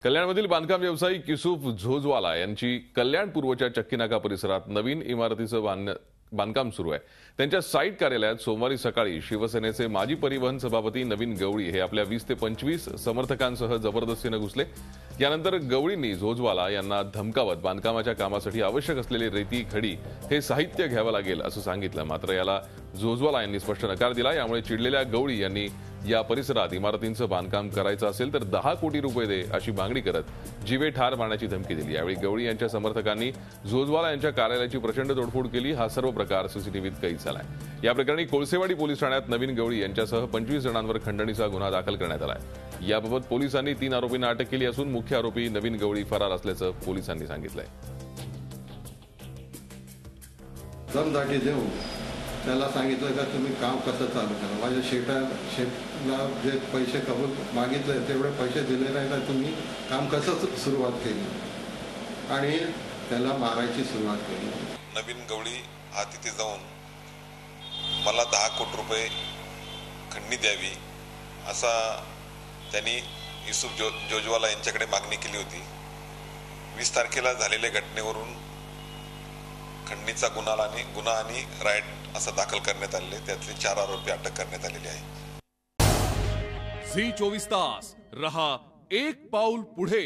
कल्याणमधील बांधकाम व्यावसायिक युसुफ झोजवाला यांची कल्याण पूर्वच्या चक्कीनाका परिसरात नवीन इमारतीचं बांधकाम सुरू आहे। त्यांच्या साईट कार्यालयात सोमवारी सकाळी शिवसेनेचे माजी परिवहन सभापती नवीन गवळी हे आपल्या 20 ते 25 समर्थकांसह जबरदस्तीने घुसले। यानंतर गवळींनी झोजवाला यांना धमकावत बांधकामाच्या कामासाठी आवश्यक असलेले रेती, खडी हे साहित्य घ्यावं लागेल असं सांगितलं। मात्र याला झोजवाला यांनी स्पष्ट नकार दिला। यामुळे चिडलेल्या गवळी यांनी या परिसरात इमारतींचं बांधकाम करायचं असेल तर 10 कोटी रुपये दे अशी मागणी करत जीवे ठार मारण्याची धमकी दिली। यावेळी गवळी यांच्या समर्थकांनी झोजवाला यांच्या कार्यालयाची प्रचंड तोडफोड केली। हा सर्व प्रकार सीसीटीव्हीत कैद झालाय। या प्रकरणी कोळसेवाडी पोलीस ठाण्यात नवीन गवळी यांच्यासह 25 जणांवर खंडणीचा गुन्हा दाखल करण्यात आलाय। याबाबत पोलिसांनी 3 आरोपींना अटक केली असून मुख्य आरोपी नवीन गवळी फरार असल्याचं पोलिसांनी सांगितलंय। दमदाटी देऊन त्याला सांगितलं का तुम्ही काम कसं चालू करा। माझ्या शेतला जे पैसे कबूल मागितले तेवढे पैसे दिले नाही तर तुम्ही काम कसं सुरुवात केली आणि त्याला मारायची सुरुवात केली। नवीन गवळी हा तिथे जाऊन मला 10 कोटी रुपये खंडणी द्यावी असा त्यांनी युसुफ जोजवाला यांच्याकडे मागणी केली होती। 20 तारखेला झालेल्या घटनेवरून खंडणीचा गुन्हा आणि राईट असा दाखल करण्यात आलेले, त्यातले 4 आरोपी अटक करण्यात आलेले आहे। झी 24 तास रहा एक पाऊल पुढे।